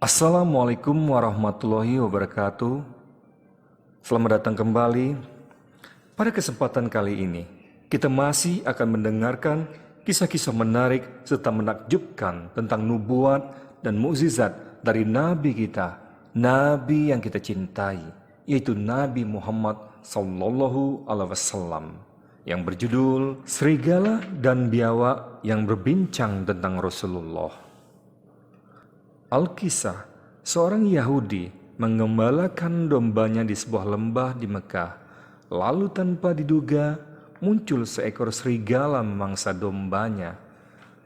Assalamualaikum warahmatullahi wabarakatuh. Selamat datang kembali. Pada kesempatan kali ini, kita masih akan mendengarkan kisah-kisah menarik serta menakjubkan tentang nubuat dan mukjizat dari Nabi kita, Nabi yang kita cintai, yaitu Nabi Muhammad Sallallahu Alaihi Wasallam, yang berjudul Serigala dan Biawak yang Berbincang tentang Rasulullah. Alkisah, seorang Yahudi menggembalakan dombanya di sebuah lembah di Mekah. Lalu tanpa diduga muncul seekor serigala memangsa dombanya.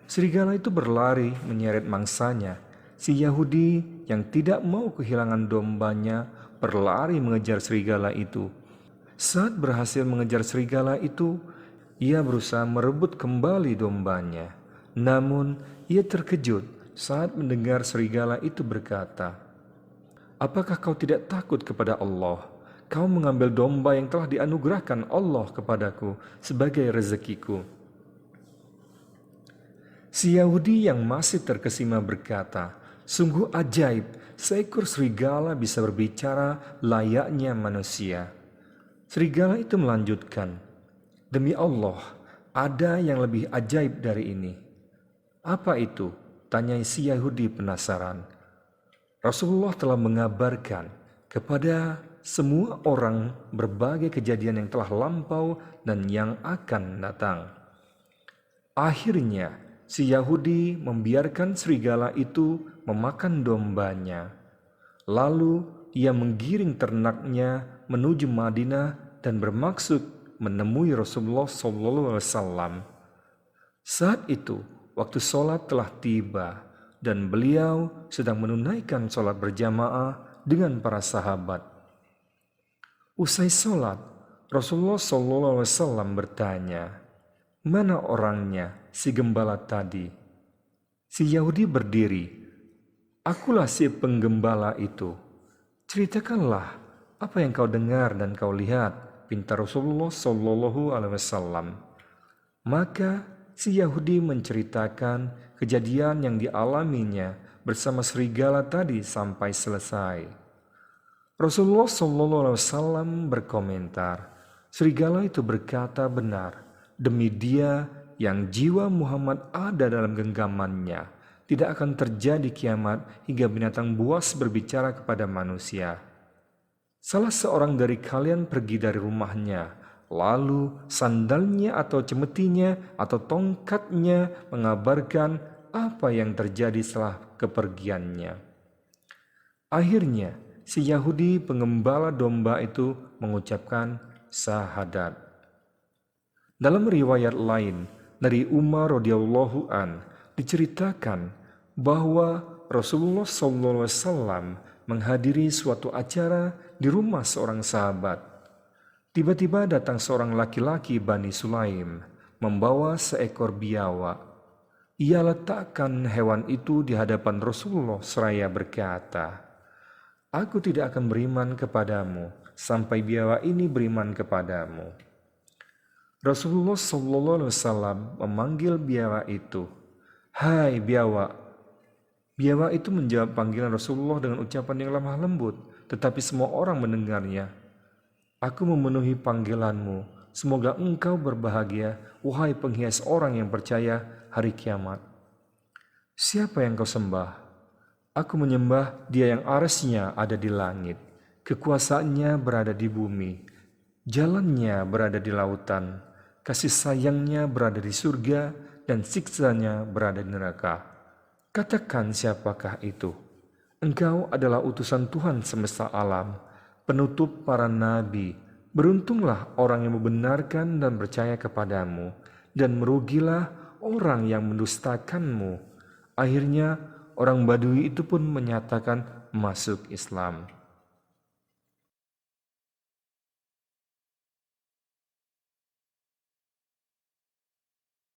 Serigala itu berlari menyeret mangsanya. Si Yahudi yang tidak mau kehilangan dombanya berlari mengejar serigala itu. Saat berhasil mengejar serigala itu, ia berusaha merebut kembali dombanya. Namun ia terkejut saat mendengar serigala itu berkata, "Apakah kau tidak takut kepada Allah? Kau mengambil domba yang telah dianugerahkan Allah kepadaku sebagai rezekiku." Si Yahudi yang masih terkesima berkata, "Sungguh ajaib, seekor serigala bisa berbicara layaknya manusia." Serigala itu melanjutkan, "Demi Allah, ada yang lebih ajaib dari ini." "Apa itu?" tanya si Yahudi penasaran. Rasulullah telah mengabarkan kepada semua orang berbagai kejadian yang telah lampau dan yang akan datang. Akhirnya si Yahudi membiarkan serigala itu memakan dombanya. Lalu ia menggiring ternaknya menuju Madinah dan bermaksud menemui Rasulullah SAW. Saat itu waktu sholat telah tiba dan beliau sedang menunaikan sholat berjamaah dengan para sahabat. Usai sholat, Rasulullah SAW bertanya, "Mana orangnya, si gembala tadi?" Si Yahudi berdiri, "Akulah si penggembala itu." "Ceritakanlah apa yang kau dengar dan kau lihat," pinta Rasulullah SAW. Maka si Yahudi menceritakan kejadian yang dialaminya bersama serigala tadi sampai selesai. Rasulullah SAW berkomentar, "Serigala itu berkata benar, demi dia yang jiwa Muhammad ada dalam genggamannya, tidak akan terjadi kiamat hingga binatang buas berbicara kepada manusia. Salah seorang dari kalian pergi dari rumahnya, lalu sandalnya atau cemetinya atau tongkatnya mengabarkan apa yang terjadi setelah kepergiannya." Akhirnya si Yahudi pengembala domba itu mengucapkan syahadat. Dalam riwayat lain dari Umar radhiyallahu an diceritakan bahwa Rasulullah SAW menghadiri suatu acara di rumah seorang sahabat. Tiba-tiba datang seorang laki-laki Bani Sulaim membawa seekor biawak. Ia letakkan hewan itu di hadapan Rasulullah seraya berkata, "Aku tidak akan beriman kepadamu sampai biawak ini beriman kepadamu." Rasulullah SAW memanggil biawak itu, "Hai biawak." Biawak itu menjawab panggilan Rasulullah dengan ucapan yang lemah lembut, tetapi semua orang mendengarnya. "Aku memenuhi panggilanmu, semoga engkau berbahagia, wahai penghias orang yang percaya hari kiamat." "Siapa yang kau sembah?" "Aku menyembah dia yang arsy-Nya ada di langit, kekuasaannya berada di bumi, jalannya berada di lautan, kasih sayangnya berada di surga, dan siksanya berada di neraka." "Katakan siapakah itu?" "Engkau adalah utusan Tuhan semesta alam, penutup para nabi. Beruntunglah orang yang membenarkan dan percaya kepadamu, dan merugilah orang yang mendustakanmu." Akhirnya orang Badui itu pun menyatakan masuk Islam.